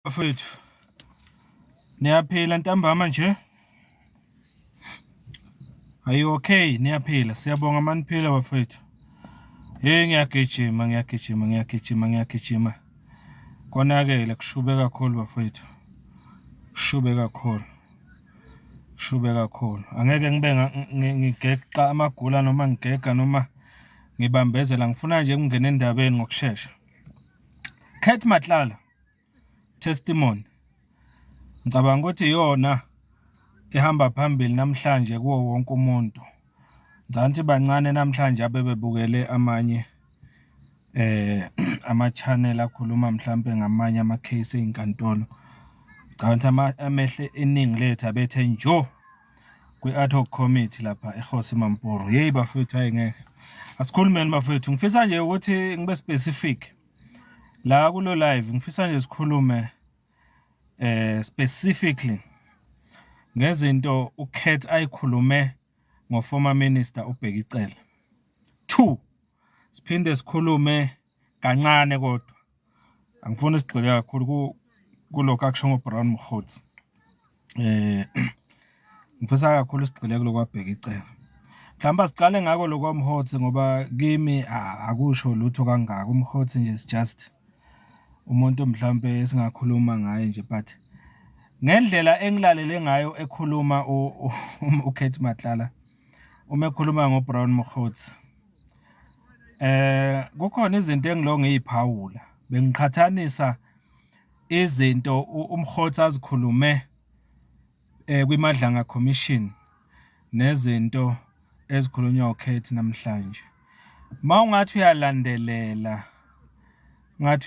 Bafethu, niyaphila ntambama nje? Are you okay? Niyaphila? Siyabonga maniphila bafethu. Hey, ngiyagijima. Konakele kushube kakhulu bafethu. Kushube kakhulu. Angeke ngibe ngigeqa amagula noma ngigega noma ngibambezela. Ngifuna nje ukungena endabeni ngokusheshsha. Kate Matlala testimony. Ngicabanga ukuthi iyona ehamba phambili namhlanje kuwo wonke umuntu. Ngicathi bancane namhlanje abebebukele amanye ama-channel akhuluma mhlambe ngamanye ama-case ezinkantolo. Ngicabanga amehle iningi lethu abethe njo kwi-ad hoc committee lapha eGosi Mampuru. Hey bafethu, hayi ngeke asikhulumeni bafethu. Ngifisa nje ukuthi ngibe specific la kulo live. Ngifisa nje sikhulume specifically ngezinto uKate ayikhulume ngoformer minister uBhekicela. 2, siphinde sikhulume kancane kodwa angifuni sigxile kakhulu kulokho akusho ngoBrown Mkhothi. Ngifisa kakhulu sigxile kulokho kwaBhekicela. Mhlawumbe siqale ngako lokho Mkhothi ngoba kimi akusho lutho kangaka. uMkhothi nje is just umuntu mhlambe esingakhuluma ngaye nje, but ngendlela engilalele ngayo ekhuluma uKate Matlala uma ekhuluma ngoBrown Mkhothi, kukhona izinto engilonge iziphawula. Bengiqhathanisa izinto uMkhothi azikhulume kwiMadlanga Commission nezinto ezikhulunywa uKate namhlanje. Mawungathi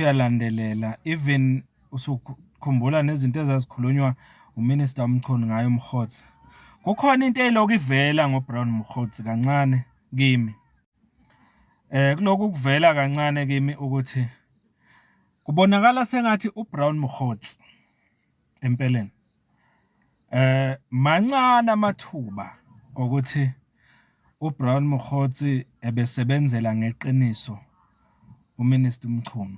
uyalandelela even usukhumbula nezinto ezazikhulunywa uMinister Mchunu ngayo uMkhothi. Kukhona into eyiloko ivela ngoBrown Mkhothi kancane kimi. Kuloko kuvela kancane kimi ukuthi kubonakala sengathi uBrown Mkhothi empeleni mancane amathuba ukuthi uBrown Mkhothi ebesebenzela ngeqiniso uMinister Mchunu,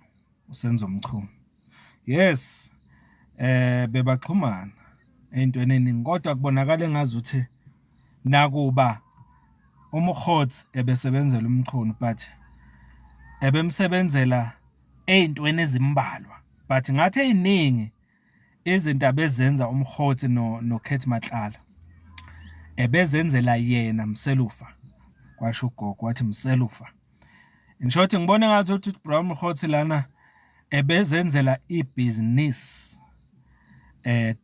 uSenzo Mchunu. Yes, bebaxhumana ey'ntweni eningi kodwa kubonakala engazuthi nakuba uMkhothi ebesebenzela uMchunu but ebemsebenzela ey'ntweni ezimbalwa, but ngathi ey'ningi izinto abezenza uMkhothi noKate Matlala ebezenzela yena Mselufa. Kwasho ugogo wathi Mselufa. In short ngibone ngathi uBrown Mkhothi lana ebezenzela ibhizinisi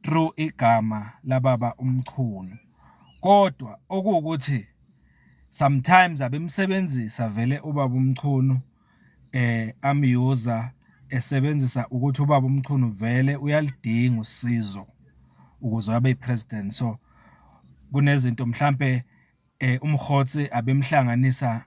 through igama lababa uMchunu, kodwa okuwukuthi sometimes abemsebenzisa vele ubaba uMchunu amyuza esebenzisa ukuthi ubaba uMchunu vele uyalidinga usizo ukuze abe president. So kunezinto mhlambe uMkhothi abemhlanganisa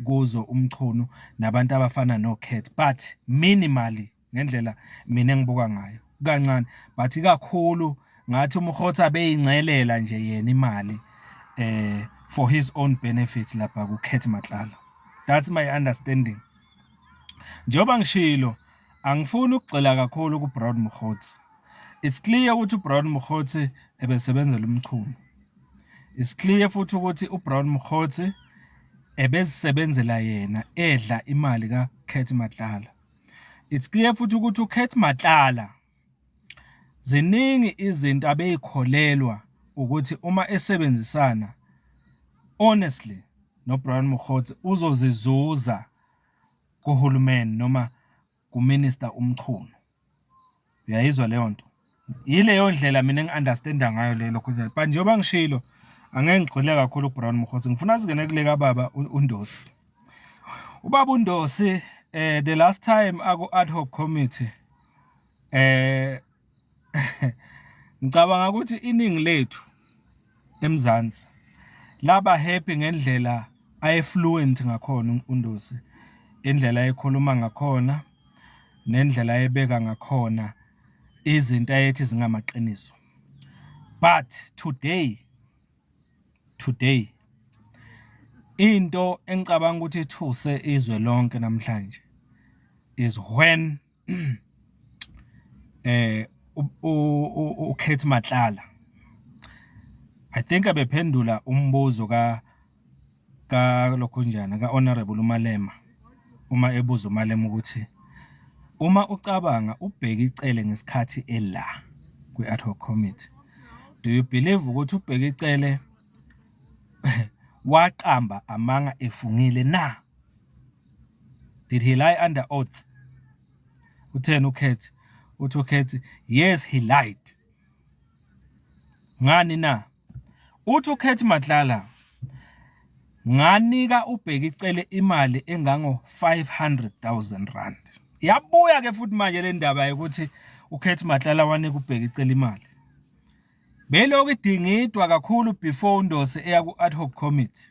kuzo uMchunu nabantu abafana noKate, but minimally ngendlela mina engibuka ngayo kancane, but kakhulu ngathi uMkhothi abeyingcelela nje yena imali for his own benefit lapha kuKate Matlala. That's my understanding. Njengoba ngishilo angifuni ukugxila kakhulu kuBrown Mkhothi. It's clear ukuthi uBrown Mkhothi ebesebenzela uMchunu. It's clear futhi ukuthi uBrown Mkhothi ebesebenzela yena edla imali kaKate Matlala. It's clear futhi ukuthi uKate Matlala ziningi izinto abeyikholelwa ukuthi uma esebenzisana honestly noBrown Mkhothi uzozizuza kuhulumeni noma kuMinister uMchunu. Uyayizwa leyo nto? Yileyo ndlela mina engiunderstanda ngayo lelo khona. But njengoba ngishilo angeke ngigxile kakhulu uBrown Mkhothi. Ngifuna singene kule kababa uNdosi. Ubaba uNdosi the last time aku-ad hoc committee ngicabanga ukuthi iningi lethu eMzansi laba happy ngendlela ayefluent ngakhona uNdosi, indlela ayekhuluma ngakhona nendlela ayebeka ngakhona izinto ayethi zingamaqiniso. But today into engicabanga ukuthi ithuse izwe lonke namhlanje is when uKate Matlala I think abephendula umbuzo ka lokhunjana ka honorable uMalema uma ebuza uMalema ukuthi uma ucabanga ubheka icele ngesikhathi ela kwi ad hoc committee do you believe ukuthi ubheka icele waqamba amanga efungile na? Did he lie under oath? Uthena uKate uthi uKate yes he lied. Ngani na? Uthi uKate Matlala nganika ubheka icele imali engango 500,000 rand. Yabuya ke futhi manje le ndaba ukuthi uKate Matlala wanika ubheka icele imali. Belokhu idingidwa kakhulu before uNdosi eya ku ad hoc committee.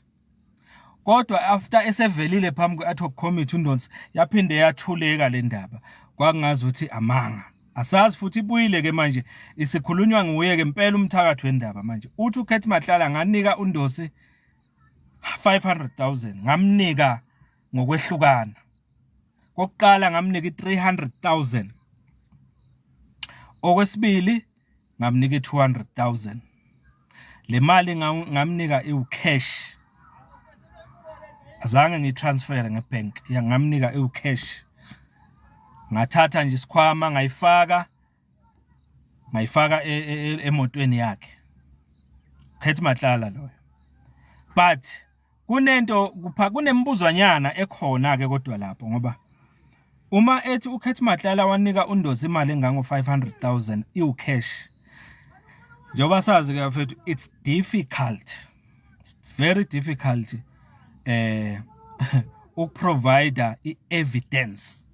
Kodwa after esevelile phambi kwe ad hoc committee uNdosi yaphinde yathuleka le ndaba. Kwakungazi ukuthi amanga. Asazi futhi ibuyile ke manje isikhulunywa nguye ke impela umthakatho wendaba manje. Uthi uKate Matlala nganika uNdosi 500,000 ngamnika ngokwehlukana. Kokuqala ngamnika 300,000. Okwesibili ngamnika 200,000. Le mali ngamnika icash. Azange ngitransfer ngebank, ngamnika icash. Ngathatha nje isikhwama ngayifaka emotweni yakhe. Kate Matlala loyo. But kunembuzwanyana ekhona ke kodwa lapho ngoba uma ethi uKate Matlala wanika uNdosi imali engango 500,000 icash. Njengoba sazi ke mfethu it's difficult. It's very difficult ukuprovide i-evidence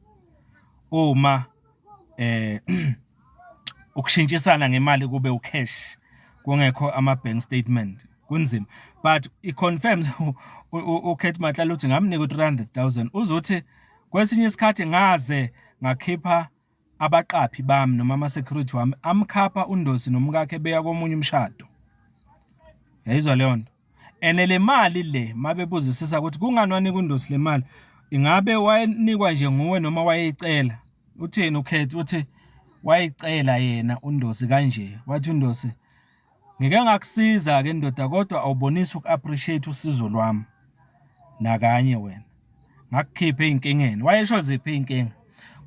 uma ukushintshisana ngemali kube ucash kungekho ama-bank statement kunzima but i-confirms uKate Matlala uthi ngamnika 300,000 uzothi kwesinye isikhathi ngaze ngakhipha abaqaphi bami noma ama-security wami amkhapha uNdosi nomkakhe beya komunye umshado. Yayizwa leyo nto. Ene le mali le mabebuzisisa ukuthi kungani wanika uNdosi le mali ingabe wayenikwa nje nguwe noma wayeyicela. Utheni uKate uthi wayicela yena uNdosi kanje wathi uNdosi ngike ngakusiza ke ndoda kodwa awubonisi ukuappreciate usizo lwami nakanye wena ngakukhipha einkingeni. Wayesho ziphi inkinga?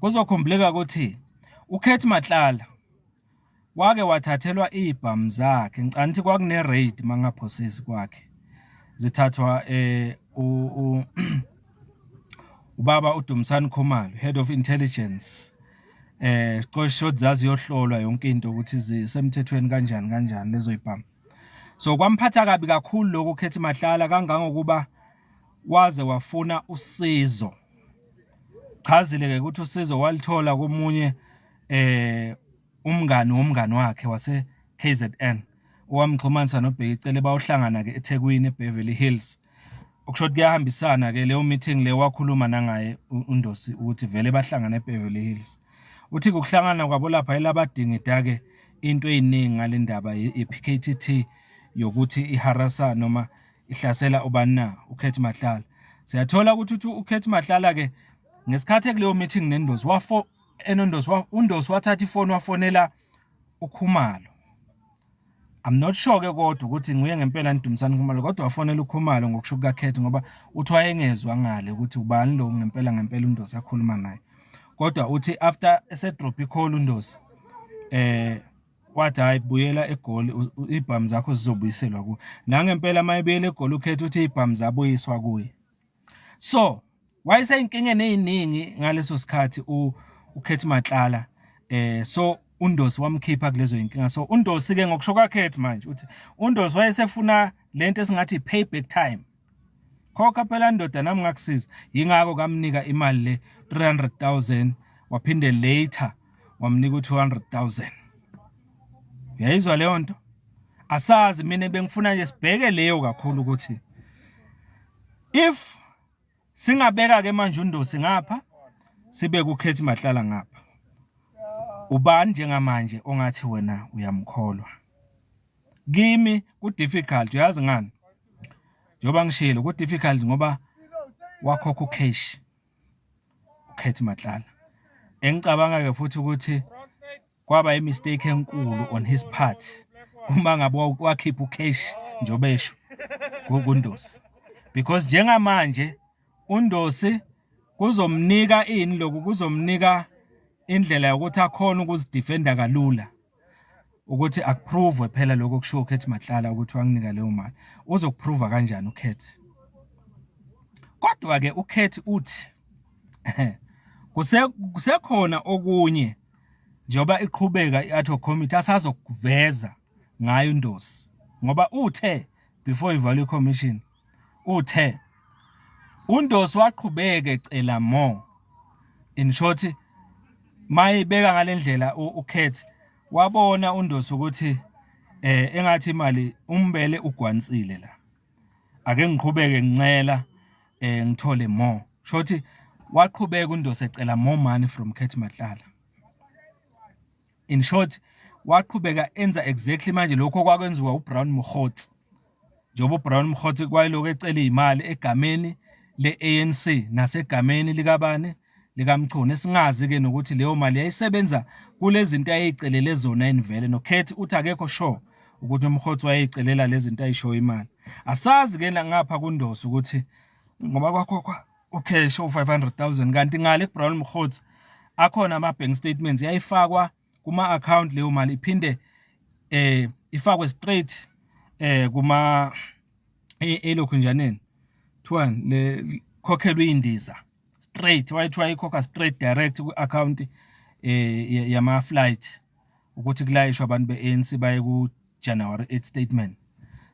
Kuzokhumbuleka ukuthi uKate Matlala wake wathathelwa ibhamu zakhe ngicanti kwakune raid mangaphosisi kwakhe zithathwa ubaba uDumsani Khumalo head of intelligence qosho zazi yohlolwa yonke into ukuthi zisemthethweni kanjani lezo ibhamu. So kwamphatha kabi kakhulu lokho uKate Matlala kangangokuba waze wafuna usizo. Chazile ke ukuthi usizo walithola komunye umngani wakhe wase KZN owamxhumanisa noBheki icele bawuhlangana ke eThekwini eBeverly Hills. Ukushothi kuyahambisana ke leyo meeting le wakhuluma nangaye uNdosi ukuthi vele bahlangana eBeverly Hills. Uthi ukuhlangana kwabo lapha elabadingida ke into eyiningi ngale ndaba yePKTT yokuthi iharasa noma ihlasela ubani na uKate Matlala. Siyathola ukuthi uKate Matlala ke ngesikhathi kuleyo meeting neNdosi uNdosi wathatha ifoni wafonela uKhumalo. I'm not sure ke kodwa ukuthi nguye ngempela uDumsani Khumalo kodwa wafonela uKhumalo ngokusho kukaKate ngoba uthi wayengezwa ngale ukuthi ubani lo ngempela uNdosi akhuluma naye. Kodwa uthi after esedrop icall uNdosi wathi hayi buyela eGoli ibhamu zakho zizobuyiselwa ku. Nangempela mayebuyela eGoli uKate uthi ibhamu zabuyiswa kuye. So wayeseyinkingeni eziningi ngaleso sikhathi uKate Matlala so uNdosi wamkhipha kulezo inkinga. So uNdosi ke ngokusho kwaKate manje uthi uNdosi wayesefuna lento esingathi payback time. Khokha phela ndoda nami ngakusiza yingakho kamnika imali le 300,000 waphinde later wamnika 200,000. Uyayizwa leyo nto? Asazi mina bengifuna nje sibheke leyo kakhulu ukuthi if singabeka ke manje uNdosi ngapha sibe kuKate Matlala ngapha. Ubani njengamanje ongathi wena uyamkholwa? Kimi ku difficult uyazi ngani? Njoba ngishilo ku difficult ngoba wakhokha ucash uKate Matlala. Engicabanga ke futhi ukuthi kwaba imistake enkulu on his part uma ngabe wakhipha ucash njobesho kuNdosi, because njengamanje uNdosi kuzomnika ini lokhu, kuzomnika indlela yokuthi akhona ukuzidefenda kalula, ukuthi akuprove phela lokho kusho uKhethi Matlala ukuthi wanginika leyo mali. Uzokuprova kanjani uKhethi? Kodwa ke uKhethi uthi kusekhona okunye njoba iqhubeka i-ad hoc committee asazokuveza ngayo uNdosi, ngoba uthe before ivalue commission uthe uNdosi waqhubeka ecela more. In short, mayibeka ngalendlela uKhethi wabona uNdosi ukuthi engathi imali umbele ugwansile la, ake ngiqhubeke ngincela ngithole more. Shothi waqhubeka uNdosi ecela more money from Khethi Matlala. In short, waqhubeka enza exactly manje lokho kwakwenziwa uBrown Mokgotsi, njengoba uBrown Mokgotsi kwayiloko ecela izimali egameni le-ANC nasegameni likabani likaMchunu, esingazi ke nokuthi leyo mali yayisebenza kulezi zinto ayeyicelele zona invele. NoKhethi uthi akekho sure ukuthi uMkgotsi wayeyicelela lezi zinto ayishoyo imali. Asazi ke ngapha kuNdosi ukuthi ngoba kwakho ucash u500,000 kanti ngale kuBrown Mokgotsi akhona ama-bank statements yayifakwa kuma-account, leyo mali iphinde ifakwe straight kuma elokhu njaneni kuthiwani le khokhelwe indiza straight, wayithiwa ikhokha straight direct ku-account yama-flight ukuthi kulayishwa abantu be-ANC baye ku-January 8 statement.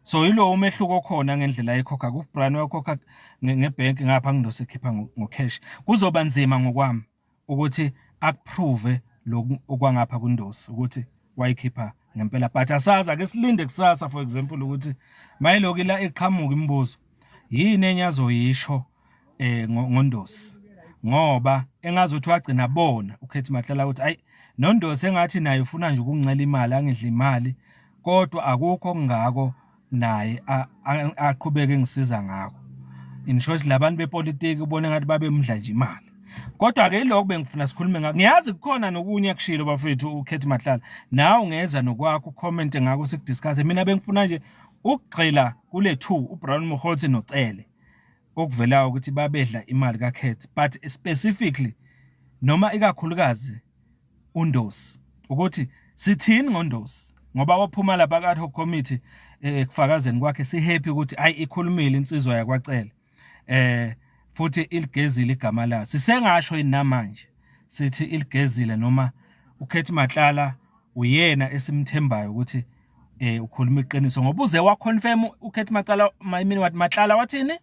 So yilo umehluko khona ngendlela ayikhokha. kuBrown wakhokha ngebhenki, ngapha kuNdosi ekhipha ngocash. Kuzoba nzima ngokwami ukuthi akuprove lokhu okwangapha kuNdosi ukuthi wayikhipha ngempela, but asazi, ake silinde kusasa for example ukuthi mayiloko la iqhamuka imibuzo yini enyazoyisho ngoNdosi, ngoba engazuthi wagcina bona uKhethi Matlala ukuthi ayi noNdosi engathi naye ufuna nje ukungicela imali, angidla imali, kodwa akukho ngako naye aqhubeke ngisiza ngako. In short, labantu bepolitiki ubone ngathi babemdla nje imali. Kodwa ke iloko bengifuna sikhulume ngako. Ngiyazi kukhona nokunye akushilo bafethu uKhethi Matlala, nawe ungeza nokwakho comment ngako sikudiscuss. Mina bengifuna nje ukugxila kule two, uBrown Mokgotsi noCele, okuvelayo ukuthi babedla imali kaKhethi, but specifically noma ikakhulukazi uNdosi, ukuthi sithini ngoNdosi ngoba waphuma lapha ka-ad hoc committee kufakazeni kwakhe sihappy ukuthi ayi ikhulumile insizwa yakwaCele, futhi iligezile igama layo. Sisengasho namanje sithi iligezile, noma uKhethi Matlala uyena esimthembayo ukuthi ukhuluma iqiniso, ngoba uze waconfirm uKhethi Matlala wathini,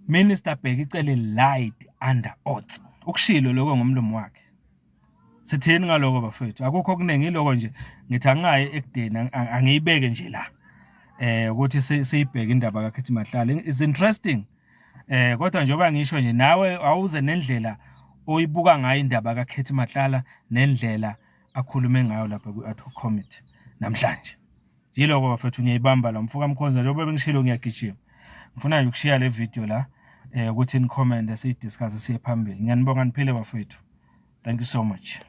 Minister Bheki icele lied under oath. Ukushilo lokho ngomlomo wakhe. Sithini ngaloko bafethu? Akukho okuningi, iloko nje ngithi angayi ekudeni angiyibeke nje la ukuthi siyibheke indaba kaKhethi Matlala. It's interesting, kodwa njengoba ngisho nje nawe awuze nendlela oyibuka ngayo indaba kaKhethi Matlala nendlela akhulume ngayo lapha ku-ad hoc committee namhlanje. Yiloko bafethu ngiyayibamba la mfuka Mkhonza, njengoba bengishilo ngiyagijima. Ngifuna nje ukushiya le video la ukuthi in comment siyidiscuss siye phambili. Ngiyanibonga, niphile bafethu. Thank you so much.